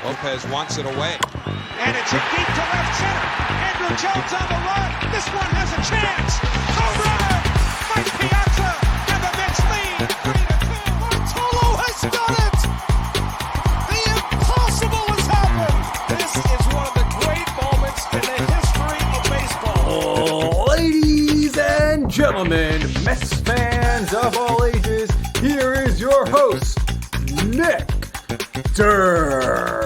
Lopez wants it away. And it's hit deep to left center. Andrew Jones on the run. This one has a chance. Home run! Mike Piazza and the Mets lead 3-2. Bartolo has done it! The impossible has happened! This is one of the great moments in the history of baseball. Ladies and gentlemen, Mets fans of all ages, here is your host, Nick Durst.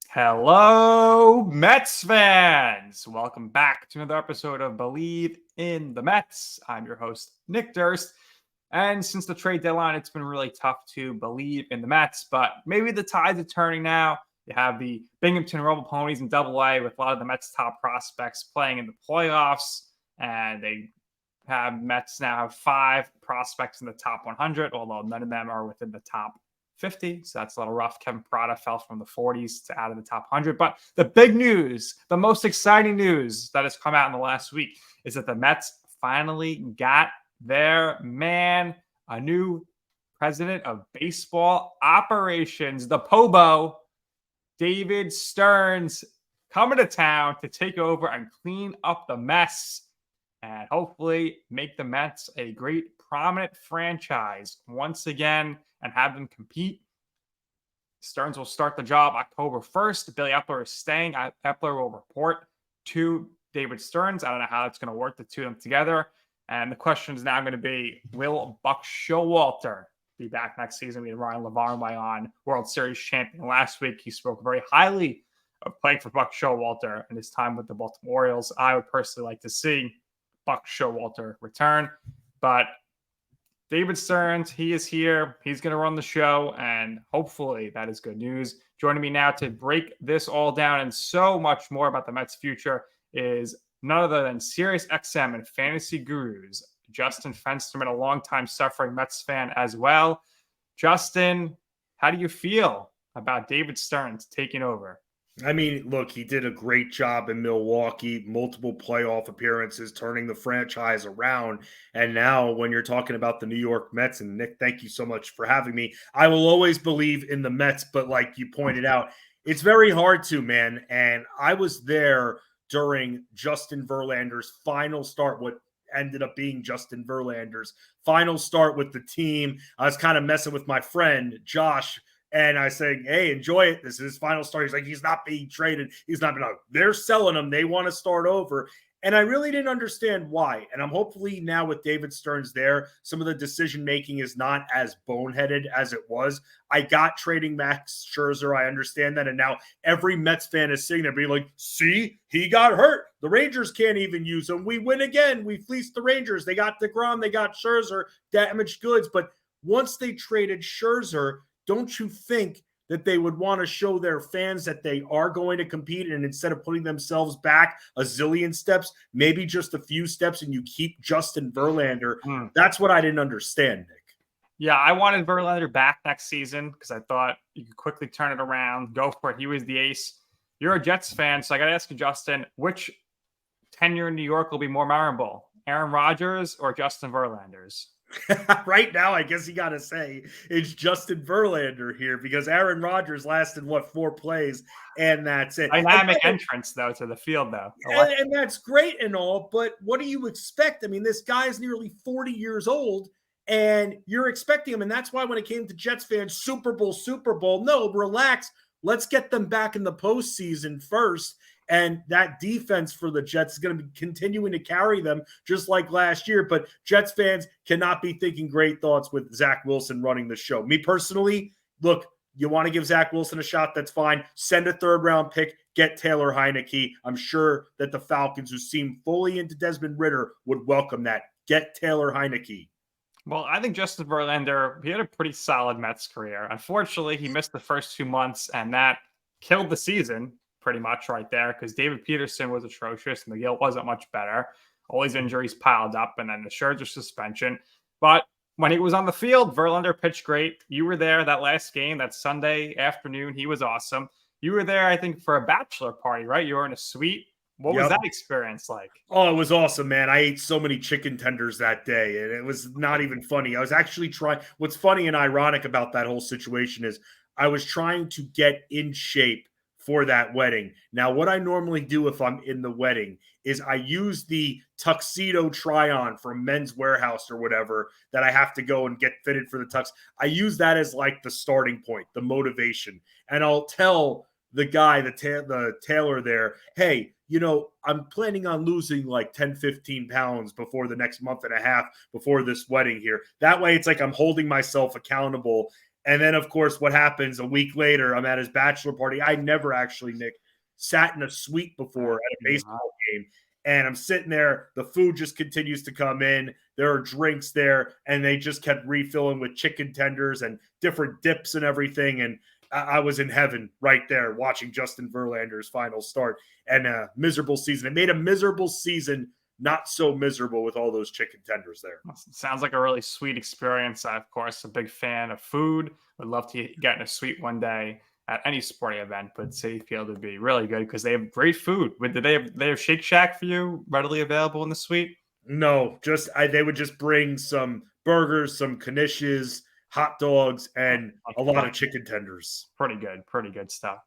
Hello, Mets fans. Welcome back to another episode of Bleav in the Mets. I'm your host, Nick Durst. And since the trade deadline, it's been really tough to believe in the Mets, but maybe the tides are turning now. You have the Binghamton Rebel Ponies in Double-A with a lot of the Mets' top prospects playing in the playoffs, and they have Mets now have 5 prospects in the top 100, although none of them are within the top 50. So that's a little rough. Kevin Parada fell from the 40s to out of the top 100. But the big news, the most exciting news that has come out in the last week is that the Mets finally got their man, a new president of baseball operations, the POBO, David Stearns, coming to town to take over and clean up the mess and hopefully make the Mets a great, prominent franchise once again and have them compete. Stearns will start the job October 1st. Billy Epler is staying. Epler will report to David Stearns. I don't know how that's going to work, the two of them together. And the question is now going to be, will Buck Showalter be back next season? We had Ryan LaVarnway on, World Series champion last week. He spoke very highly of playing for Buck Showalter and his time with the Baltimore Orioles. I would personally like to see Buck Showalter return, but David Stearns, he is here. He's going to run the show, and hopefully that is good news. Joining me now to break this all down and so much more about the Mets' future is none other than SiriusXM and fantasy gurus, Justin Fensterman, a longtime suffering Mets fan as well. Justin, how do you feel about David Stearns taking over? I mean, look, he did a great job in Milwaukee, multiple playoff appearances, turning the franchise around. And now when you're talking about the New York Mets, and Nick, thank you so much for having me. I will always believe in the Mets, but like you pointed out, it's very hard to, man. And I was there during Justin Verlander's final start, what ended up being Justin Verlander's final start with the team. I was kind of messing with my friend, Josh, and I said, hey, enjoy it. This is his final start. He's like, he's not being traded. He's not being, they're selling him. They want to start over. And I really didn't understand why. And I'm hopefully now with David Stearns there, some of the decision-making is not as boneheaded as it was. I got trading Max Scherzer. I understand that. And now every Mets fan is sitting there being like, see, he got hurt. The Rangers can't even use him. We win again. We fleeced the Rangers. They got DeGrom. They got Scherzer. Damaged goods. But once they traded Scherzer, don't you think that they would want to show their fans that they are going to compete, and instead of putting themselves back a zillion steps, maybe just a few steps, and you keep Justin Verlander? That's what I didn't understand, Nick. Yeah, I wanted Verlander back next season because I thought you could quickly turn it around, go for it. He was the ace. You're a Jets fan, so I got to ask you, Justin, which tenure in New York will be more memorable, Aaron Rodgers or Justin Verlander's? Right now, I guess you got to say it's Justin Verlander here because Aaron Rodgers lasted, 4 plays, and that's it. Dynamic entrance, though, to the field, though. And that's great and all, but what do you expect? I mean, this guy's nearly 40 years old, and you're expecting him, and that's why when it came to Jets fans, Super Bowl, no, relax. Let's get them back in the postseason first. And that defense for the Jets is going to be continuing to carry them just like last year. But Jets fans cannot be thinking great thoughts with Zach Wilson running the show. Me personally, look, you want to give Zach Wilson a shot, that's fine. Send a 3rd-round pick, get Taylor Heineke. I'm sure that the Falcons, who seem fully into Desmond Ridder, would welcome that. Get Taylor Heineke. Well, I think Justin Verlander, he had a pretty solid Mets career. Unfortunately, he missed the first 2 months, and that killed the season pretty much right there because David Peterson was atrocious and McGill wasn't much better. All these injuries piled up, and then the Scherzer suspension. But when he was on the field, Verlander pitched great. You were there that last game, that Sunday afternoon. He was awesome. You were there, I think, for a bachelor party, right? You were in a suite What was that experience like? Oh, it was awesome, man. I ate so many chicken tenders that day, and it was not even funny. I was actually trying. What's funny and ironic about that whole situation is I was trying to get in shape for that wedding. Now, what I normally do if I'm in the wedding is I use the tuxedo try-on from Men's Warehouse or whatever that I have to go and get fitted for the tux. I use that as like the starting point, the motivation. And I'll tell the guy, the tailor there, hey, I'm planning on losing like 10, 15 pounds before the next month and a half before this wedding here. That way it's like I'm holding myself accountable. And then, of course, what happens a week later, I'm at his bachelor party. I never actually, Nick, sat in a suite before at a baseball game. And I'm sitting there. The food just continues to come in. There are drinks there. And they just kept refilling with chicken tenders and different dips and everything. And I was in heaven right there watching Justin Verlander's final start and a miserable season. It made a miserable season not so miserable with all those chicken tenders there. Sounds like a really sweet experience. I, of course, a big fan of food. Would love to get in a suite one day at any sporting event, but Citi Field would be really good because they have great food. Did they have Shake Shack for you readily available in the suite? No, they would just bring some burgers, some knishes, hot dogs, and a lot of chicken tenders. Pretty good stuff.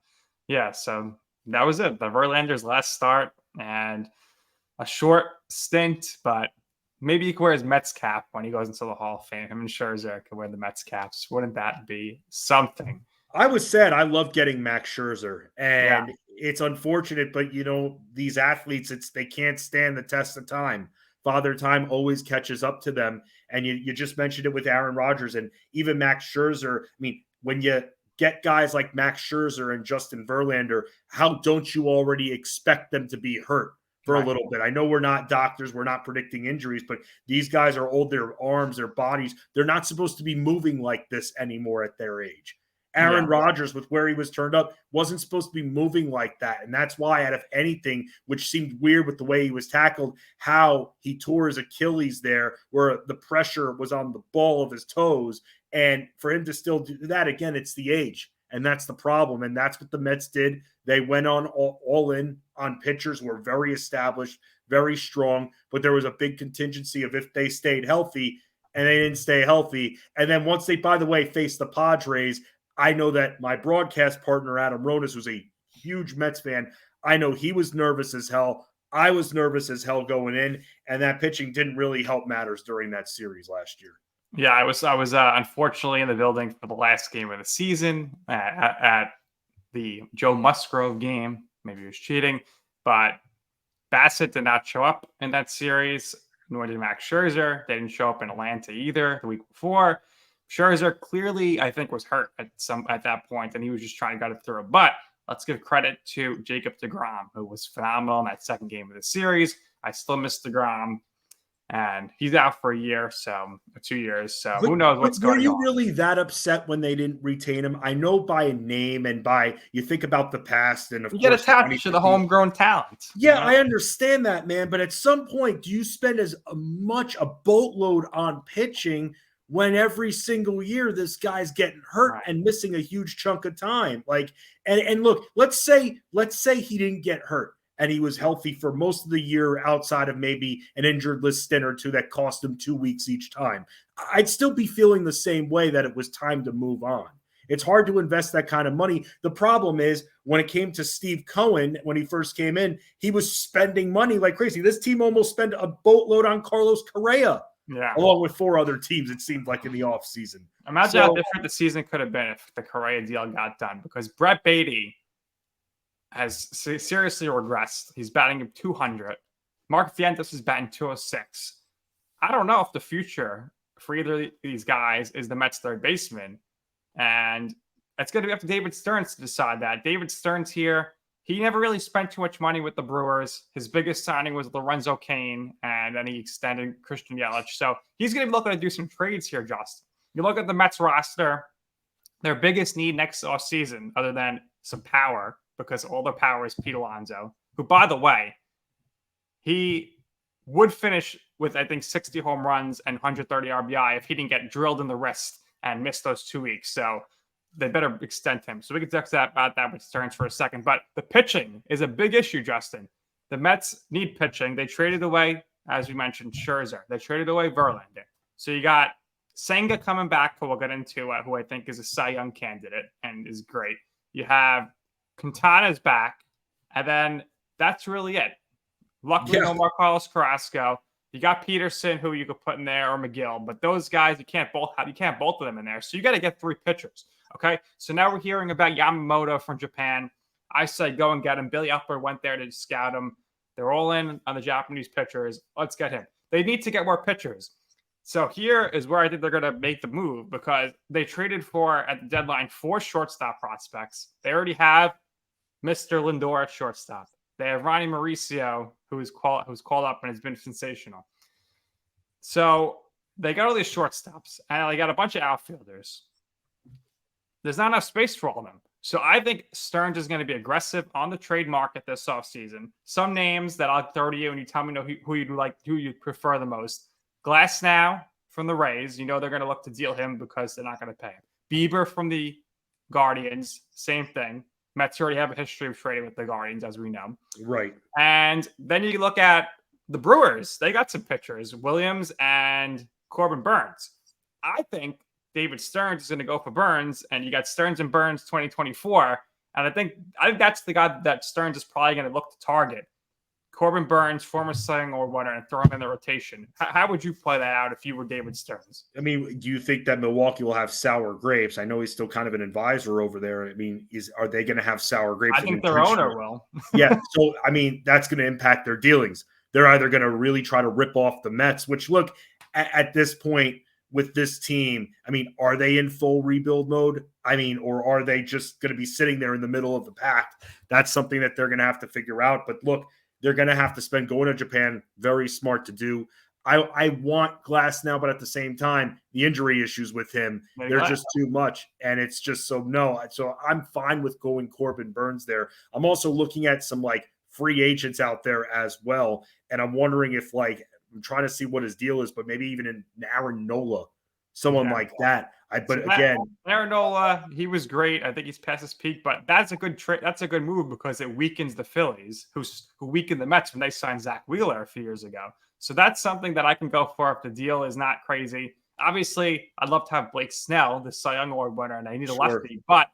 Yeah, so that was it. The Verlander's last start and a short stint, but maybe he could wear his Mets cap when he goes into the Hall of Fame. Him and Scherzer could wear the Mets caps. Wouldn't that be something? I was sad. I love getting Max Scherzer, and it's unfortunate, but these athletes, they can't stand the test of time. Father Time always catches up to them. And you just mentioned it with Aaron Rodgers and even Max Scherzer. I mean, when you get guys like Max Scherzer and Justin Verlander, how don't you already expect them to be hurt for a little bit? I know we're not doctors. We're not predicting injuries, but these guys are old. Their arms, their bodies, they're not supposed to be moving like this anymore at their age. Aaron Rodgers, with where he was turned up, wasn't supposed to be moving like that. And that's why, out of anything, which seemed weird with the way he was tackled, how he tore his Achilles there, where the pressure was on the ball of his toes. And for him to still do that, again, it's the age. And that's the problem. And that's what the Mets did. They went on all in on pitchers who were very established, very strong. But there was a big contingency of if they stayed healthy, and they didn't stay healthy. And then once they, by the way, faced the Padres, I know that my broadcast partner, Adam Ronis, was a huge Mets fan. I know he was nervous as hell. I was nervous as hell going in, and that pitching didn't really help matters during that series last year. Yeah, I was unfortunately in the building for the last game of the season at the Joe Musgrove game. Maybe he was cheating, but Bassett did not show up in that series, nor did Max Scherzer. They didn't show up in Atlanta either the week before. Scherzer clearly, I think, was hurt at that point, and he was just trying to get it through. But let's give credit to Jacob deGrom, who was phenomenal in that second game of the series. I still miss deGrom, and he's out for a year, so 2 years. So who knows what's going on? Were you really that upset when they didn't retain him? I know by name and you think about the past, and of course, you get attached to the homegrown talent. Yeah, I understand that, man. But at some point, do you spend as much a boatload on pitching when every single year this guy's getting hurt and missing a huge chunk of time? And look, let's say he didn't get hurt and he was healthy for most of the year outside of maybe an injured list stint or two that cost him 2 weeks each time. I'd still be feeling the same way, that it was time to move on. It's hard to invest that kind of money. The problem is, when it came to Steve Cohen, when he first came in, he was spending money like crazy. This team almost spent a boatload on Carlos Correa. Yeah, along with 4 other teams, it seemed like, in the offseason. Imagine how different the season could have been if the Correa deal got done, because Brett Beatty has seriously regressed. He's batting 200. Mark Vientos is batting 206. I don't know if the future for either of these guys is the Mets' third baseman. And it's going to be up to David Stearns to decide that. David Stearns here, he never really spent too much money with the Brewers. His biggest signing was Lorenzo Cain, and then he extended Christian Yelich. So he's going to be looking to do some trades here, Justin. You look at the Mets roster, their biggest need next offseason, other than some power, because all their power is Pete Alonso, who, by the way, he would finish with, I think, 60 home runs and 130 RBI if he didn't get drilled in the wrist and miss those 2 weeks. So they better extend him. So we can talk about that with Stearns for a second. But the pitching is a big issue, Justin. The Mets need pitching. They traded away, as we mentioned, Scherzer. They traded away Verlander. So you got Senga coming back, who we'll get into, who I think is a Cy Young candidate and is great. You have Quintana's back, and then that's really it. Luckily, no more Carlos Carrasco. You got Peterson, who you could put in there, or McGill, but those guys you can't both of them in there. So you got to get 3 pitchers. Okay, so now we're hearing about Yamamoto from Japan. I say go and get him. Billy Upper went there to scout him. They're all in on the Japanese pitchers. Let's get him. They need to get more pitchers. So here is where I think they're going to make the move, because they traded for, at the deadline, 4 shortstop prospects. They already have Mr. Lindor at shortstop. They have Ronnie Mauricio, who's called up and has been sensational. So they got all these shortstops, and they got a bunch of outfielders. There's not enough space for all of them. So I think Stearns is going to be aggressive on the trade market this offseason. Some names that I'll throw to you, and you tell me who you'd prefer the most. Glasnow from the Rays. You know they're going to look to deal him because they're not going to pay him. Bieber from the Guardians. Same thing. Mets already have a history of trading with the Guardians, as we know. Right. And then you look at the Brewers. They got some pitchers, Williams and Corbin Burns. I think David Stearns is going to go for Burns, and you got Stearns and Burns 2024. And I think that's the guy that Stearns is probably going to look to target. Corbin Burns, former Cy Young Award winner, and throw him in the rotation. How would you play that out if you were David Stearns? I mean, do you think that Milwaukee will have sour grapes? I know he's still kind of an advisor over there. I mean, are they going to have sour grapes? I think their owner will. Yeah. So, I mean, that's going to impact their dealings. They're either going to really try to rip off the Mets, which, look, at this point with this team, I mean, are they in full rebuild mode? I mean, or are they just going to be sitting there in the middle of the pack? That's something that they're going to have to figure out. But look, they're going to have to spend going to Japan. Very smart to do. I want Glasnow, but at the same time, the injury issues with him, they're just too much. And it's just so I'm fine with going Corbin Burns there. I'm also looking at some free agents out there as well. And I'm wondering if I'm trying to see what his deal is, but maybe even in Aaron Nola, someone like that. Aaron Nola, he was great. I think he's past his peak, but that's a good trade. That's a good move because it weakens the Phillies, who weakened the Mets when they signed Zach Wheeler a few years ago. So that's something that I can go for if the deal is not crazy. Obviously, I'd love to have Blake Snell, the Cy Young Award winner, and I need a lefty. But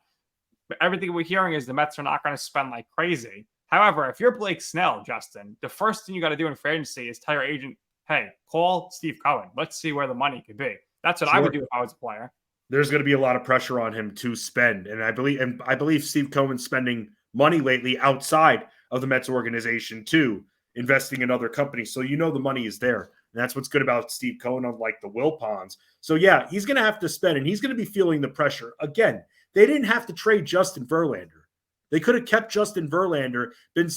everything we're hearing is the Mets are not going to spend like crazy. However, if you're Blake Snell, Justin, the first thing you got to do in free agency is tell your agent, hey, call Steve Cohen. Let's see where the money could be. That's what I would do if I was a player. There's going to be a lot of pressure on him to spend. And I believe Steve Cohen's spending money lately outside of the Mets organization too, investing in other companies. So the money is there. And that's what's good about Steve Cohen, unlike the Wilpons. So yeah, he's going to have to spend, and he's going to be feeling the pressure. Again, they didn't have to trade Justin Verlander. They could have kept Justin Verlander, been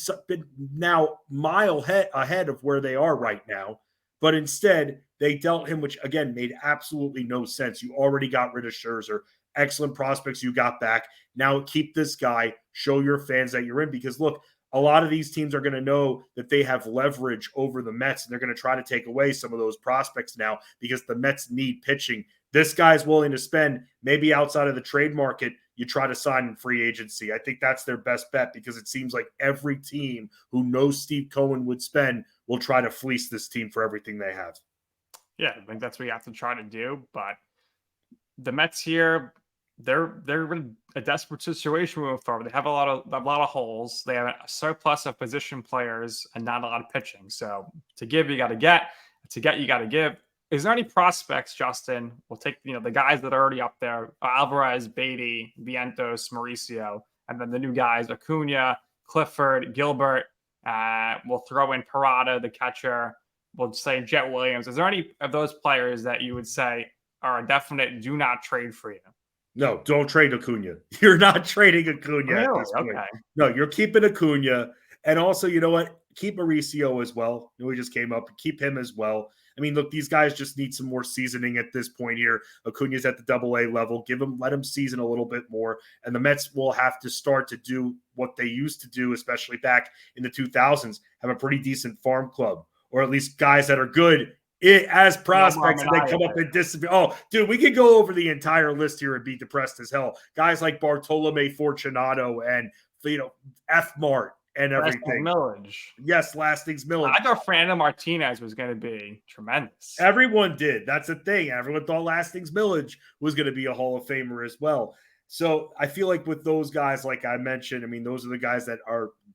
now mile ahead of where they are right now. But instead, they dealt him, which, again, made absolutely no sense. You already got rid of Scherzer. Excellent prospects you got back. Now keep this guy. Show your fans that you're in. Because, look, a lot of these teams are going to know that they have leverage over the Mets, and they're going to try to take away some of those prospects now because the Mets need pitching. This guy's willing to spend, maybe outside of the trade market, you try to sign in free agency. I think that's their best bet because it seems like every team who knows Steve Cohen would spend will try to fleece this team for everything they have. Yeah, I think that's what you have to try to do. But the Mets here, they're in a desperate situation moving forward. They have a lot of holes. They have a surplus of position players and not a lot of pitching. So to give, you got to get. To get, you got to give. Is there any prospects, Justin? We'll take the guys that are already up there: Alvarez, Beatty, Vientos, Mauricio, and then the new guys: Acuna, Clifford, Gilbert. We'll throw in Parada, the catcher. We'll say Jet Williams. Is there any of those players that you would say are a definite do not trade for you? No, don't trade Acuna. You're not trading Acuna really? At this point. Okay. No, you're keeping Acuna. And also, you know what? Keep Mauricio as well. We just came up. Keep him as well. I mean, look, these guys just need some more seasoning at this point here. Acuna's at the AA level. Let him season a little bit more. And the Mets will have to start to do what they used to do, especially back in the 2000s, have a pretty decent farm club, or at least guys that are good as prospects, and they come up and disappear. Oh, dude, we could go over the entire list here and be depressed as hell. Guys like Bartolome Fortunato and F. Mart and everything. Millage. Yes, Lastings millage. I thought Fernando Martinez was going to be tremendous. Everyone did. That's the thing. Everyone thought Lastings millage was going to be a Hall of Famer as well. So I feel like with those guys, like I mentioned, I mean, those are the guys that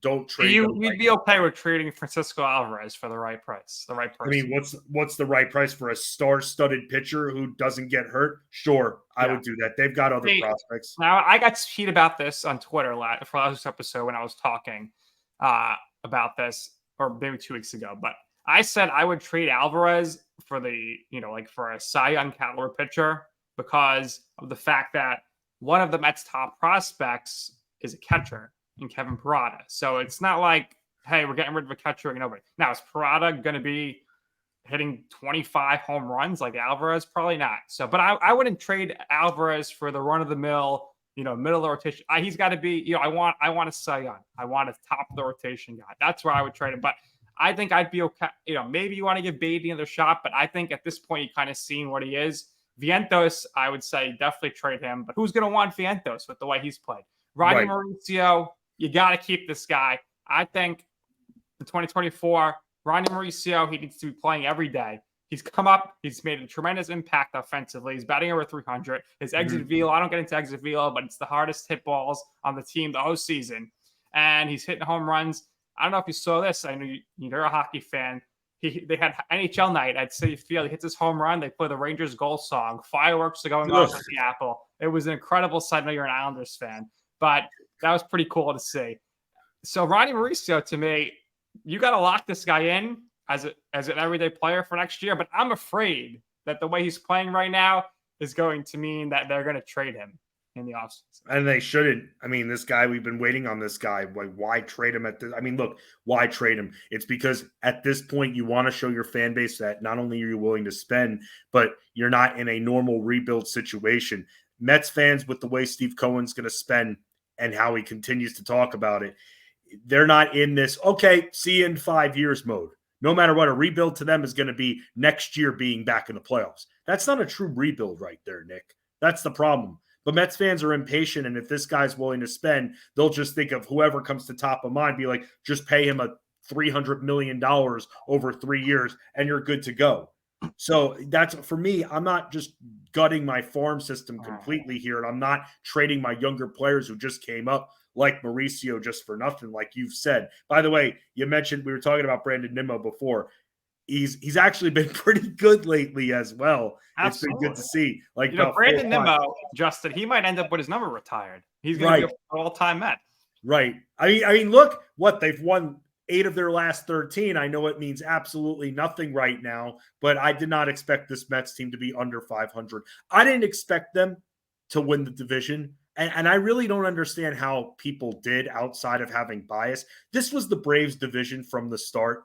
don't trade. You'd be okay with trading Francisco Alvarez for the right price, the right person. I mean, what's the right price for a star-studded pitcher who doesn't get hurt? Sure, I would do that. They've got other prospects. Now, I got heat about this on Twitter for last episode when I was talking about this, or maybe 2 weeks ago. But I said I would trade Alvarez for for a Cy Young caliber pitcher because of the fact that one of the Mets' top prospects is a catcher in Kevin Parada. So it's not like, hey, we're getting rid of a catcher. Nobody. Now, is Parada going to be hitting 25 home runs like Alvarez? Probably not. So, but I wouldn't trade Alvarez for the run-of-the-mill, middle of the rotation. He's got to be, I want a Cy Young. I want a top of the rotation guy. That's where I would trade him. But I think I'd be okay. Maybe you want to give Beatty another shot, but I think at this point, you've kind of seen what he is. Vientos, I would say definitely trade him, but who's going to want Vientos with the way he's played? Ronnie Mauricio, you got to keep this guy. I think in 2024, Ronnie Mauricio, he needs to be playing every day. He's come up. He's made a tremendous impact offensively. He's batting over 300. His exit velo, I don't get into exit velo, but it's the hardest hit balls on the team the whole season. And he's hitting home runs. I don't know if you saw this. I know you're a hockey fan. They had NHL night at Citi Field. He hits his home run. They play the Rangers goal song. Fireworks are going off at the Apple. It was an incredible sight. I know you're an Islanders fan, but that was pretty cool to see. So Ronnie Mauricio, to me, you got to lock this guy in as an everyday player for next year. But I'm afraid that the way he's playing right now is going to mean that they're going to trade him in the offseason. And they shouldn't. I mean, this guy, we've been waiting on this guy. Why trade him at this? I mean, look, why trade him? It's because at this point, you want to show your fan base that not only are you willing to spend, but you're not in a normal rebuild situation. Mets fans, with the way Steve Cohen's going to spend and how he continues to talk about it, they're not in this, okay, see you in 5 years mode. No matter what, a rebuild to them is going to be next year being back in the playoffs. That's not a true rebuild right there, Nick. That's the problem. But Mets fans are impatient, and if this guy's willing to spend, they'll just think of whoever comes to top of mind, be like, just pay him a $300 million over 3 years, and you're good to go. So that's, for me, I'm not just gutting my farm system completely here, and I'm not trading my younger players who just came up like Mauricio just for nothing, like you've said. By the way, you mentioned we were talking about Brandon Nimmo before. He's actually been pretty good lately as well. Absolutely. It's been good to see. Like Brandon Nimmo, Justin, he might end up with his number retired. He's going to be an all-time Met. Right. I mean, look what they've won 8 of their last 13. I know it means absolutely nothing right now, but I did not expect this Mets team to be under 500. I didn't expect them to win the division. And I really don't understand how people did outside of having bias. This was the Braves division from the start.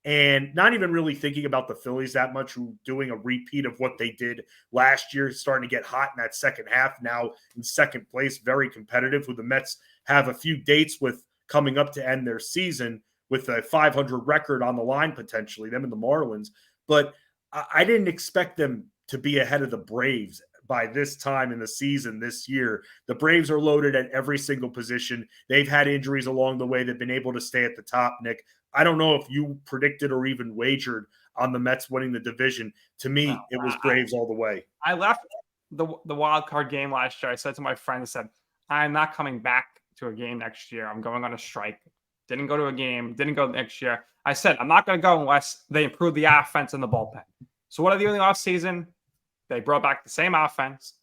And not even really thinking about the Phillies that much, who doing a repeat of what they did last year, starting to get hot in that second half, now in second place, very competitive, who the Mets have a few dates with coming up to end their season with a 500 record on the line, potentially, them and the Marlins. But I didn't expect them to be ahead of the Braves by this time in the season this year. The Braves are loaded at every single position. They've had injuries along the way. They've been able to stay at the top, Nick. I don't know if you predicted or even wagered on the Mets winning the division. To me, it was Braves all the way. I left the wild card game last year. I said to my friend, I said, I'm not coming back to a game next year. I'm going on a strike. Didn't go to a game. Didn't go next year. I said, I'm not going to go unless they improve the offense in the bullpen. So what are they doing in the offseason? They brought back the same offense.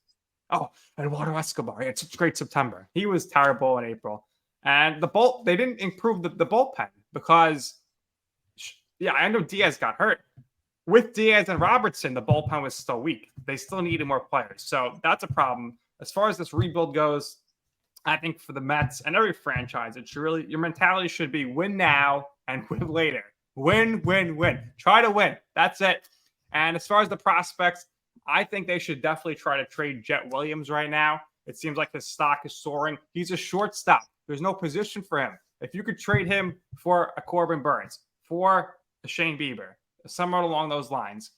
Oh, Eduardo Escobar. He had such a great September. He was terrible in April. And they didn't improve the bullpen because, I know Diaz got hurt. With Diaz and Robertson, the bullpen was still weak. They still needed more players. So that's a problem. As far as this rebuild goes, I think for the Mets and every franchise, your mentality should be win now and win later. Win. Try to win. That's it. And as far as the prospects, I think they should definitely try to trade Jet Williams right now. It seems like his stock is soaring. He's a shortstop. There's no position for him. If you could trade him for a Corbin Burns, for a Shane Bieber, somewhere along those lines,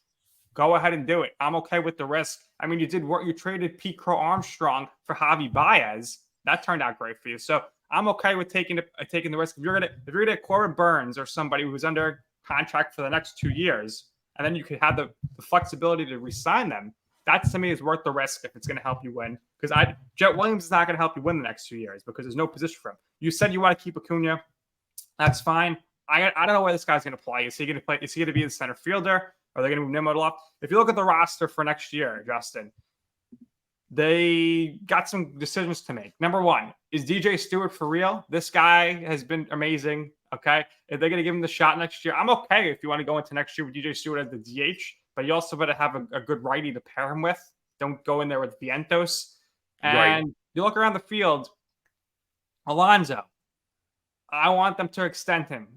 go ahead and do it. I'm okay with the risk. I mean, you traded Pete Crow Armstrong for Javi Baez. That turned out great for you. So I'm okay with taking the risk. If you're gonna get Corbin Burns or somebody who's under contract for the next 2 years, and then you could have the flexibility to re-sign them, that to me is worth the risk if it's going to help you win. Because Jet Williams is not going to help you win the next 2 years because there's no position for him. You said you want to keep Acuna. That's fine. I don't know where this guy's going to play. Is he going to play? Is he going to be the center fielder? Are they going to move Nimmo off? If you look at the roster for next year, Justin, they got some decisions to make. Number one, is DJ Stewart for real? This guy has been amazing. Okay. If they're going to give him the shot next year, I'm okay if you want to go into next year with DJ Stewart as the DH, but you also better have a good righty to pair him with. Don't go in there with Vientos. And you look around the field, Alonso, I want them to extend him.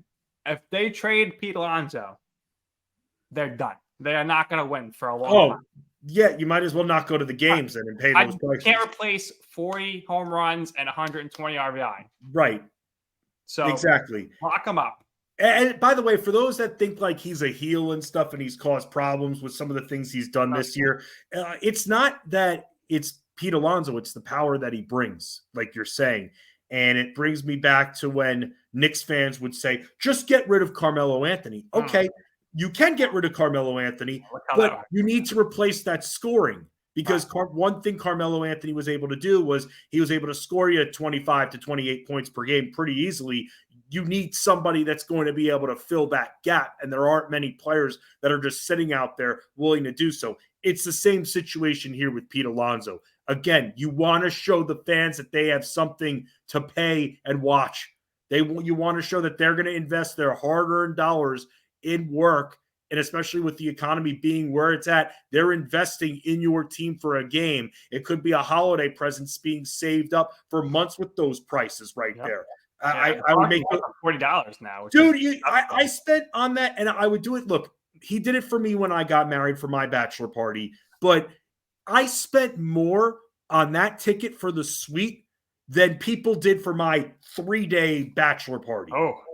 If they trade Pete Alonso, they're done. They are not going to win for a long time. Yeah, you might as well not go to the games then and pay those prices. You can't replace 40 home runs and 120 RBI. Right. So exactly. Lock him up. And by the way, for those that think like he's a heel and stuff and he's caused problems with some of the things he's done this year, it's not that it's Pete Alonso. It's the power that he brings, like you're saying. And it brings me back to when Knicks fans would say, just get rid of Carmelo Anthony. Okay, you can get rid of Carmelo Anthony, but you need to replace that scoring. Because one thing Carmelo Anthony was able to do was he was able to score you 25 to 28 points per game pretty easily. You need somebody that's going to be able to fill that gap. And there aren't many players that are just sitting out there willing to do so. It's the same situation here with Pete Alonso. Again, you want to show the fans that they have something to pay and watch. You want to show that they're going to invest their hard-earned dollars in work. And especially with the economy being where it's at, they're investing in your team for a game. It could be a holiday presents being saved up for months with those prices right there. I would make $40 now. Dude, I spent on that, and I would do it. Look, he did it for me when I got married for my bachelor party, but I spent more on that ticket for the suite than people did for my 3-day bachelor party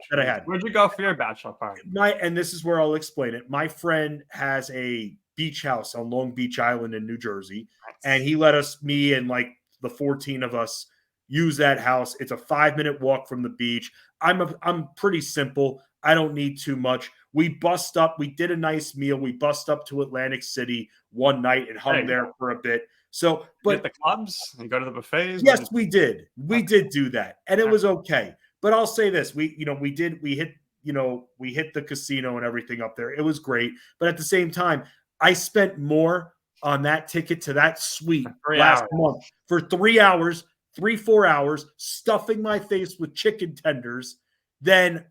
that I had. Where'd you go for your bachelor party? And this is where I'll explain it. My friend has a beach house on Long Beach Island in New Jersey, and he let me and like the 14 of us use that house. It's a 5-minute walk from the beach. I'm pretty simple. I don't need too much. We bust up. We did a nice meal. We bust up to Atlantic City one night and hung there for a bit. So, but the clubs, you go to the buffets. Yes, we did. We did do that, and it was okay. But I'll say this: we hit the casino and everything up there. It was great, but at the same time, I spent more on that ticket to that suite last month for 3 hours, 4 hours, stuffing my face with chicken tenders than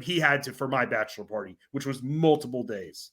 he had to for my bachelor party, which was multiple days.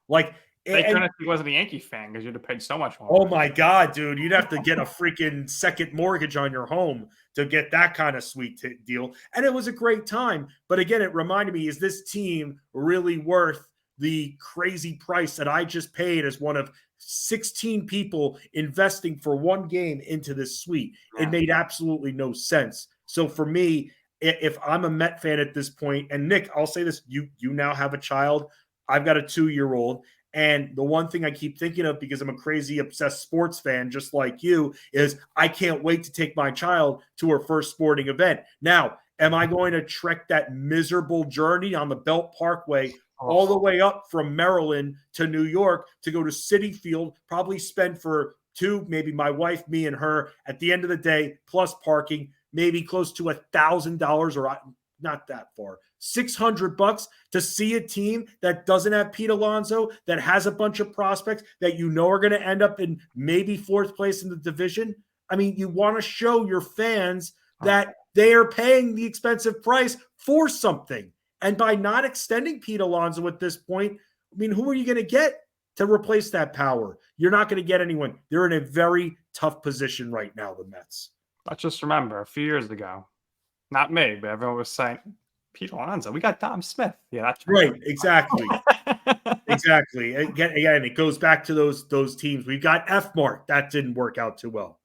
Like. If he wasn't a Yankee fan because you'd have paid so much more. Oh my God, dude. You'd have to get a freaking second mortgage on your home to get that kind of sweet deal. And it was a great time. But again, it reminded me, is this team really worth the crazy price that I just paid as one of 16 people investing for one game into this suite? It made absolutely no sense. So for me, if I'm a Met fan at this point, and Nick, I'll say this, you now have a child. I've got a 2-year-old. And the one thing I keep thinking of, because I'm a crazy obsessed sports fan, just like you, is I can't wait to take my child to her first sporting event. Now, am I going to trek that miserable journey on the Belt Parkway all the way up from Maryland to New York to go to Citi Field, probably spend for two, maybe my wife, me, and her, at the end of the day, plus parking, maybe close to $1,000 or not that far, $600 to see a team that doesn't have Pete Alonso, that has a bunch of prospects that you know are going to end up in maybe 4th place in the division? I mean, you want to show your fans that they are paying the expensive price for something. And by not extending Pete Alonso at this point, I mean, who are you going to get to replace that power? You're not going to get anyone. They're in a very tough position right now, the Mets. Let's just remember, a few years ago, not me, but everyone was saying, Pete Alonso, we got Dom Smith. Yeah, that's right. Exactly. Exactly. Again, it goes back to those teams. We've got F-Mart. That didn't work out too well.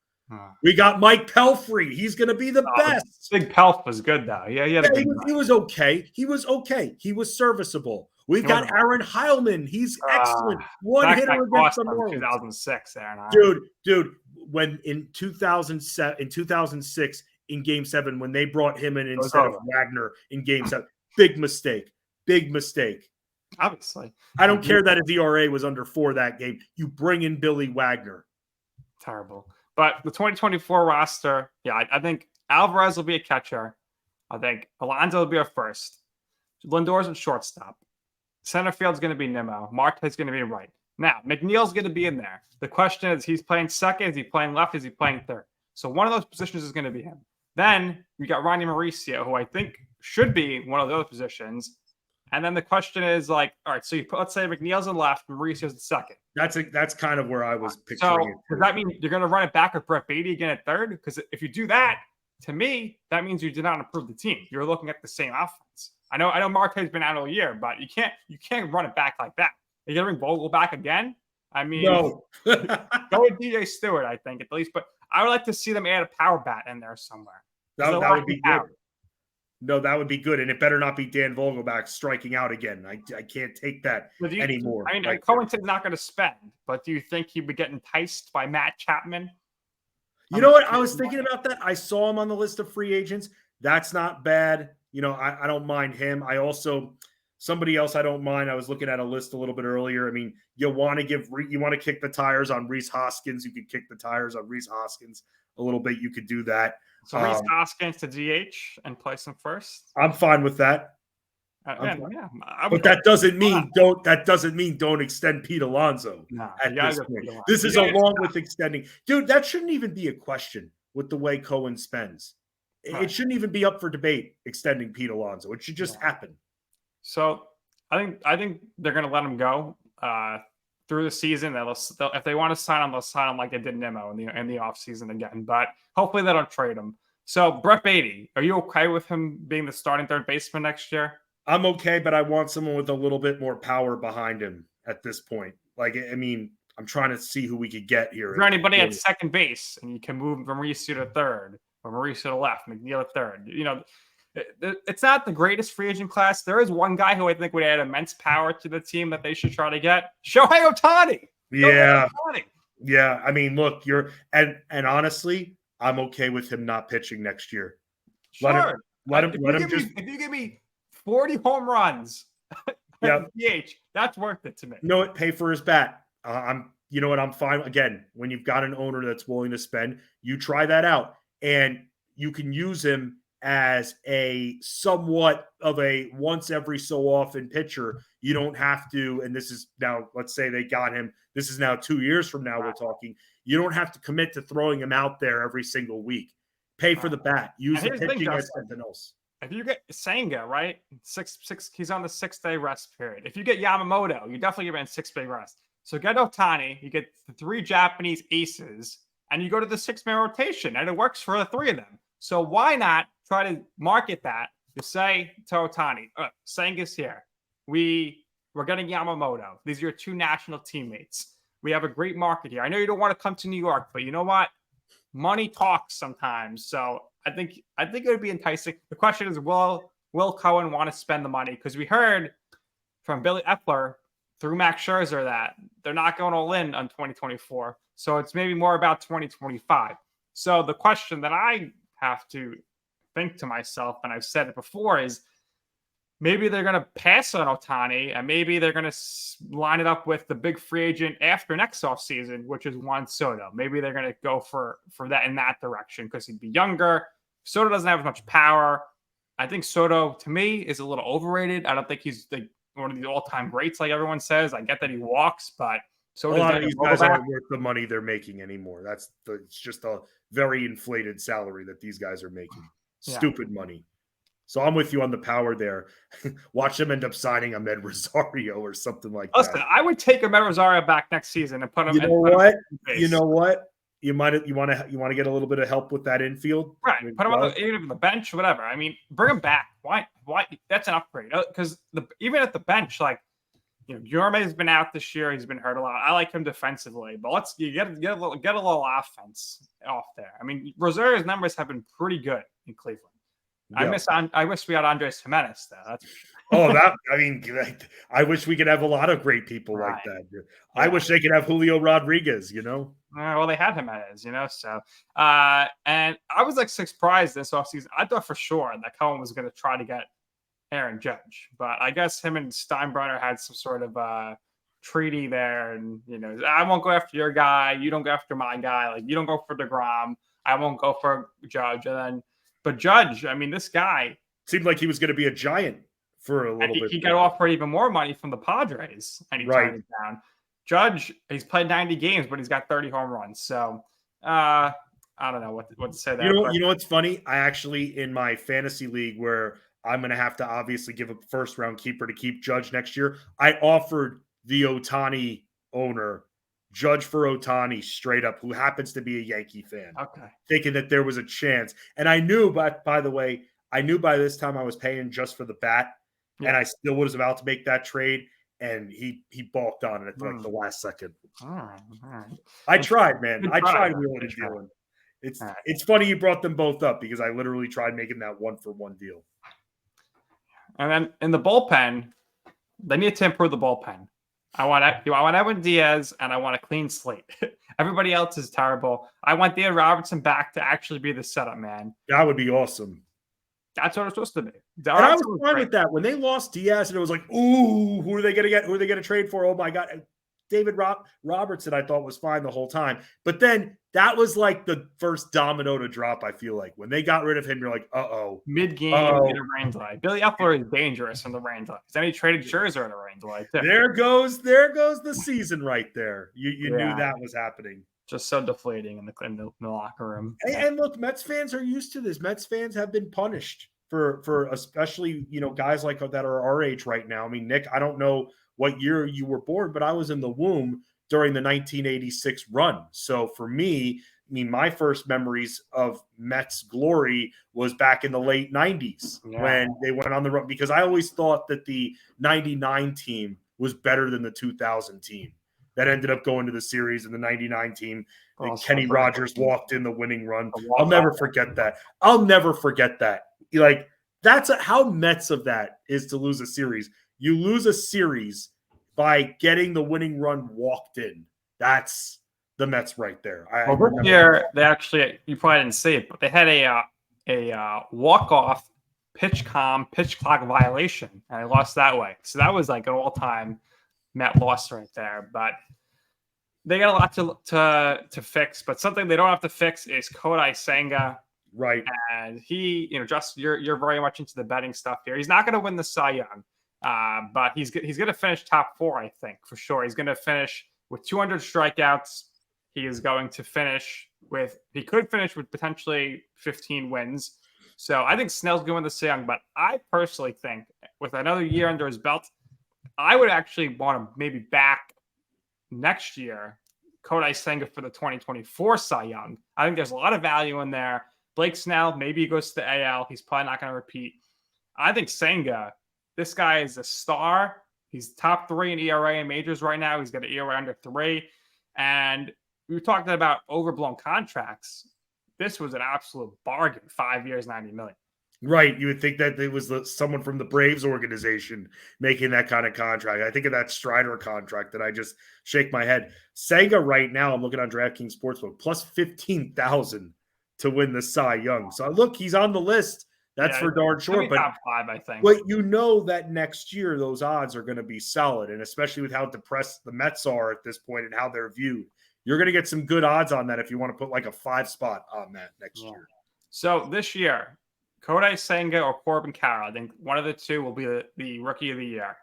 We got Mike Pelfrey. He's going to be the best. Big Pelf was good, though. Yeah, he was okay. He was okay. He was serviceable. We've got Aaron Heilman. He's excellent. One hitter against the Marlins. 2006, Aaron Heilman. Dude, when in 2006, in Game 7 when they brought him in was instead of over. Wagner in Game 7. Big mistake. Big mistake. Obviously. I don't care that his ERA was under 4 that game. You bring in Billy Wagner. Terrible. But the 2024 roster, yeah, I think Alvarez will be a catcher. I think Alonso will be a first. Lindor's a shortstop. Center field's going to be Nimmo. Marte's going to be right. Now, McNeil's going to be in there. The question is, he's playing second. Is he playing left? Is he playing third? So one of those positions is going to be him. Then you got Ronnie Mauricio, who I think should be one of those positions. And then the question is like, all right, so let's say McNeil's in left, Mauricio's in second. That's kind of where I was picturing it. Does that mean you're going to run it back with Brett Beatty again at third? Because if you do that, to me, that means you did not improve the team. You're looking at the same offense. I know Marte's been out all year, but you can't run it back like that. You're going to bring Vogel back again? I mean, no. Go with DJ Stewart, I think, at least. But I would like to see them add a power bat in there somewhere. That would be good. No, that would be good. And it better not be Dan Vogelback striking out again. I can't take that anymore. I mean, Covington's not going to spend, but do you think he would get enticed by Matt Chapman? You know what? I was thinking about that. I saw him on the list of free agents. That's not bad. I don't mind him. Somebody else I don't mind. I was looking at a list a little bit earlier. I mean, you want to kick the tires on Rhys Hoskins. You could kick the tires on Rhys Hoskins a little bit. You could do that. So Rhys Hoskins to DH and place him first. I'm fine with that. But that doesn't mean don't extend Pete Alonso at this point. This is along with extending. Dude, that shouldn't even be a question with the way Cohen spends. It shouldn't even be up for debate extending Pete Alonso. It should just happen. So I think they're going to let him go through the season. If they want to sign him, they'll sign him like they did Nimmo in the offseason again. But hopefully they don't trade him. So Brett Beatty, are you okay with him being the starting third baseman next year? I'm okay, but I want someone with a little bit more power behind him at this point. I'm trying to see who we could get here. Is there anybody at second base and you can move Mauricio to third or Mauricio to left, McNeil to third? It's not the greatest free agent class. There is one guy who I think would add immense power to the team that they should try to get. Shohei Ohtani. Yeah. Yeah. I mean, look, and honestly, I'm okay with him not pitching next year. Sure. If you give me 40 home runs DH, that's worth it to me. Pay for his bat. I'm fine. Again, when you've got an owner that's willing to spend, you try that out. And you can use him as a somewhat of a once every so often pitcher. You don't have to, and this is now, let's say they got him. This is now 2 years from now we're talking. You don't have to commit to throwing him out there every single week. Pay for the bat. Use the pitching as something else. If you get Senga, right? He's on the 6-day rest period. If you get Yamamoto, you definitely give him a 6-day rest. So get Ohtani, you get the 3 Japanese aces, and you go to the 6-man rotation, and it works for the 3 of them. So why not try to market that to say to Ohtani, Senga's here. We're getting Yamamoto. These are your 2 national teammates. We have a great market here. I know you don't want to come to New York, but you know what? Money talks sometimes. So I think it would be enticing. The question is, will Cohen want to spend the money? Because we heard from Billy Epler through Max Scherzer that they're not going all in on 2024. So it's maybe more about 2025. So the question that I have to think to myself, and I've said it before, is maybe they're going to pass on Ohtani and maybe they're going to line it up with the big free agent after next offseason, which is Juan Soto. Maybe they're going to go for that in that direction because he'd be younger. Soto doesn't have as much power. I think Soto, to me, is a little overrated. I don't think he's one of the all-time greats like everyone says. I get that he walks, but a lot of these guys aren't worth the money they're making anymore. It's just a very inflated salary that these guys are making. Stupid money. So I'm with you on the power there. Watch them end up signing Ahmed Rosario or something like that. Listen, I would take Ahmed Rosario back next season and put him. You know what? You want to get a little bit of help with that infield, right? Put him on the bench, whatever. I mean, bring him back. Why? That's an upgrade. Because even at the bench, Yorme has been out this year. He's been hurt a lot. I like him defensively, but get a little offense off there. I mean, Rosario's numbers have been pretty good in Cleveland. Yeah. I wish we had Andres Jimenez though. I wish we could have a lot of great people like that. I wish they could have Julio Rodriguez. Well, they had him as, so, and I was like surprised this offseason. I thought for sure that Cohen was going to try to get Aaron Judge, but I guess him and Steinbrenner had some sort of treaty there, and I won't go after your guy, you don't go after my guy, like you don't go for DeGrom, I won't go for Judge, but Judge, I mean, this guy seemed like he was going to be a giant for a little bit. He got offered even more money from the Padres, and he turned it down. Judge, he's played 90 games, but he's got 30 home runs. So I don't know what to say there. You know what's funny? I actually, in my fantasy league where I'm going to have to obviously give a first round keeper to keep Judge next year, I offered the Ohtani owner Judge for Ohtani straight up, who happens to be a Yankee fan. Okay. Thinking that there was a chance. And I knew, but by the way, I knew by this time I was paying just for the bat, and I still was about to make that trade. And he balked on it at like the last second. All right. I tried, man. I tried wheeling and dealing. It's funny you brought them both up because I literally tried making that 1-for-1 deal. And then in the bullpen, they need to improve the bullpen. I want Edwin Diaz, and I want a clean slate. Everybody else is terrible. I want David Robertson back to actually be the setup man. That would be awesome. That's what it's supposed to be. And I was fine with that. When they lost Diaz, and it was like, ooh, who are they going to get? Who are they going to trade for? Oh, my God. David Robertson, I thought, was fine the whole time. But then that was like the first domino to drop, I feel like. When they got rid of him, you're like, uh-oh. Mid-game in a rain delay. Billy Eppler is dangerous in the rain delay. Then he traded Scherzer in a rain delay, too. There goes the season right there. You knew that was happening. Just so deflating in the locker room. And look, Mets fans are used to this. Mets fans have been punished for especially, guys like that are our age right now. I mean, Nick, I don't know what year you were born, but I was in the womb during the 1986 run. So for me, my first memories of Mets glory was back in the late 90s when they went on the run, because I always thought that the 99 team was better than the 2000 team. That ended up going to the series in the 99 team. Kenny Rogers walked in the winning run. I'll never forget that. Like, that's how Mets of that is to lose a series. You lose a series by getting the winning run walked in. That's the Mets right there. This year, they actually, you probably didn't see it, but they had a walk-off pitch clock violation, and they lost that way. So that was like an all-time Met loss right there. But they got a lot to fix. But something they don't have to fix is Kodai Senga. Right. And he, Justin, you're very much into the betting stuff here. He's not going to win the Cy Young, but he's going to finish top 4, I think, for sure. He's going to finish with 200 strikeouts. He is going to finish he could finish with potentially 15 wins. So I think Snell's going to win the Cy Young, but I personally think with another year under his belt, I would actually want to maybe back next year Kodai Senga for the 2024 Cy Young. I think there's a lot of value in there. Blake Snell, maybe he goes to the AL. He's probably not going to repeat. I think Senga, this guy is a star. He's top 3 in ERA in majors right now. He's got an ERA under 3. And we were talking about overblown contracts. This was an absolute bargain. 5 years, $90 million. Right. You would think that it was someone from the Braves organization making that kind of contract. I think of that Strider contract that I just shake my head. Senga right now, I'm looking on DraftKings Sportsbook, plus 15,000 to win the Cy Young. So look, he's on the list. That's for darn sure. But top 5, I think. But that next year those odds are going to be solid, and especially with how depressed the Mets are at this point and how they're viewed, you're going to get some good odds on that if you want to put like a 5 spot on that next year. So this year, Kodai Senga or Corbin Carroll, I think one of the two will be the rookie of the year.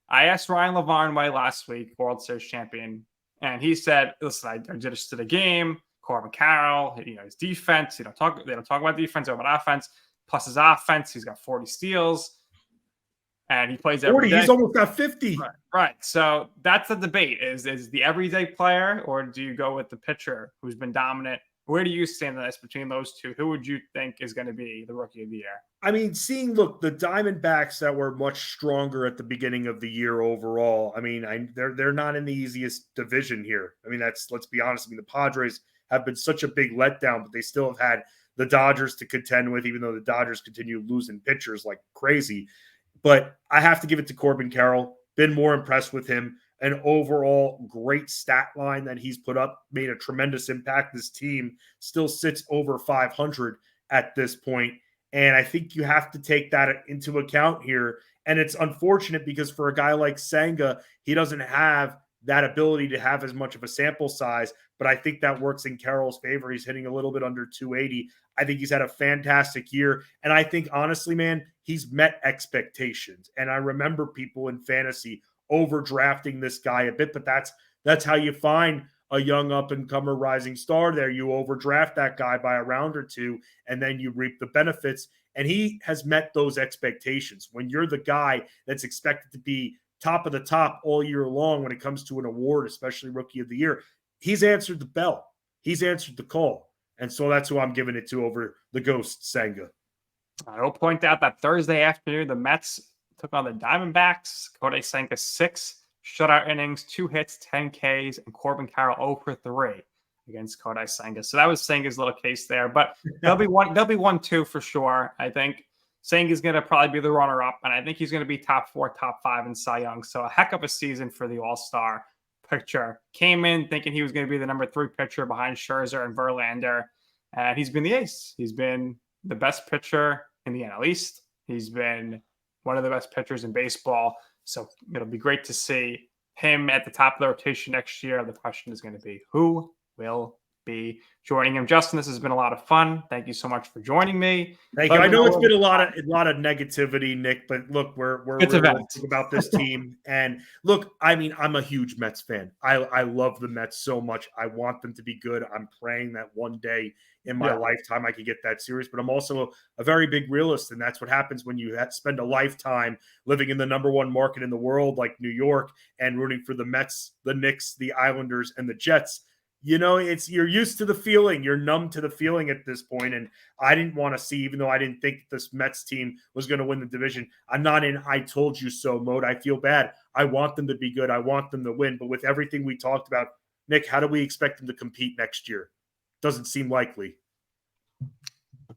I asked Ryan LaVarnway last week, World Series champion, and he said, "Listen, I did this to the game. Corbin Carroll, his defense. They don't talk about defense, about offense. Plus his offense, he's got 40 steals, and he plays every day. He's almost got 50. Right. So that's the debate: is the everyday player, or do you go with the pitcher who's been dominant? Where do you stand on this between those two? Who would you think is going to be the rookie of the year? I mean, the Diamondbacks that were much stronger at the beginning of the year overall. I mean, they're not in the easiest division here. I mean, let's be honest. I mean, the Padres have been such a big letdown, but they still have had the Dodgers to contend with, even though the Dodgers continue losing pitchers like crazy. But I have to give it to Corbin Carroll. Been more impressed with him. an overall great stat line that he's put up, made a tremendous impact. This team still sits over 500 at this point, and I think you have to take that into account here. And it's unfortunate because for a guy like Senga, he doesn't have that ability to have as much of a sample size, but I think that works in Carroll's favor. He's hitting a little bit under 280. I think he's had a fantastic year. And I think, honestly, man, he's met expectations. And I remember people in fantasy overdrafting this guy a bit, but that's how you find a young up-and-comer rising star there. You overdraft that guy by a round or two, and then you reap the benefits. And he has met those expectations. When you're the guy that's expected to be top of the top all year long when it comes to an award, especially Rookie of the Year, he's answered the bell. He's answered the call. And so that's who I'm giving it to over the Ghost, Senga. I will point out that Thursday afternoon, the Mets took on the Diamondbacks. Kodai Senga 6 shutout innings, 2 hits, 10 Ks, and Corbin Carroll 0 for 3 against Kodai Senga. So that was Senga's little case there. But there'll be 1-2 for sure. I think Senga's going to probably be the runner-up, and I think he's going to be top 4, top 5 in Cy Young. So a heck of a season for the All-Star pitcher. Came in thinking he was going to be the number 3 pitcher behind Scherzer and Verlander, and he's been the ace. He's been the best pitcher in the NL East. He's been one of the best pitchers in baseball. So it'll be great to see him at the top of the rotation next year. The question is going to be, who will be joining him? Justin, this has been a lot of fun. Thank you so much for joining me. Thank you. I know it's been a lot of negativity, Nick, but look, we're realistic about this team. And look, I mean, I'm a huge Mets fan. I love the Mets so much. I want them to be good. I'm praying that one day in my lifetime I could get that series, but I'm also a very big realist, and that's what happens when you spend a lifetime living in the number 1 market in the world like New York and rooting for the Mets, the Knicks, the Islanders, and the Jets. You know, you're used to the feeling. You're numb to the feeling at this point. And I didn't want to see, even though I didn't think this Mets team was going to win the division, I'm not in I told you so mode. I feel bad. I want them to be good. I want them to win. But with everything we talked about, Nick, how do we expect them to compete next year? Doesn't seem likely.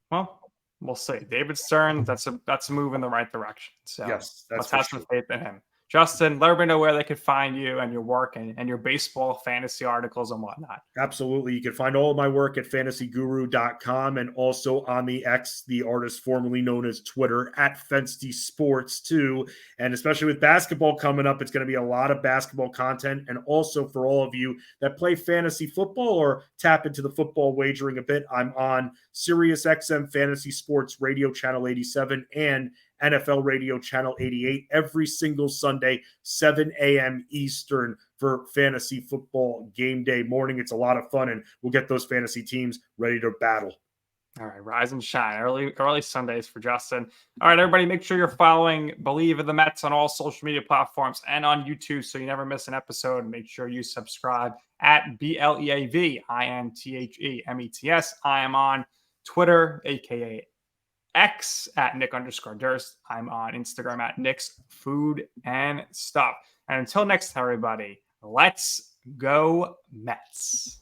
Well, we'll see. David Stearns, that's a move in the right direction. So yes, let's have some faith in him. Justin, let everybody know where they could find you and your work and your baseball fantasy articles and whatnot. Absolutely. You can find all of my work at fantasyguru.com and also on the X, the artist formerly known as Twitter, at Fensty Sports too. And especially with basketball coming up, it's going to be a lot of basketball content. And also for all of you that play fantasy football or tap into the football wagering a bit, I'm on SiriusXM Fantasy Sports Radio Channel 87 and NFL Radio Channel 88 every single Sunday, 7 a.m. Eastern for fantasy football game day morning. It's a lot of fun, and we'll get those fantasy teams ready to battle. All right, rise and shine. Early Sundays for Justin. All right, everybody, make sure you're following Bleav in the Mets on all social media platforms and on YouTube so you never miss an episode. Make sure you subscribe at BLEAV, INTHEMETS. I am on Twitter, a.k.a. X at Nick_Durst. I'm on Instagram at Nick's Food and Stuff. And until next time, everybody, let's go Mets.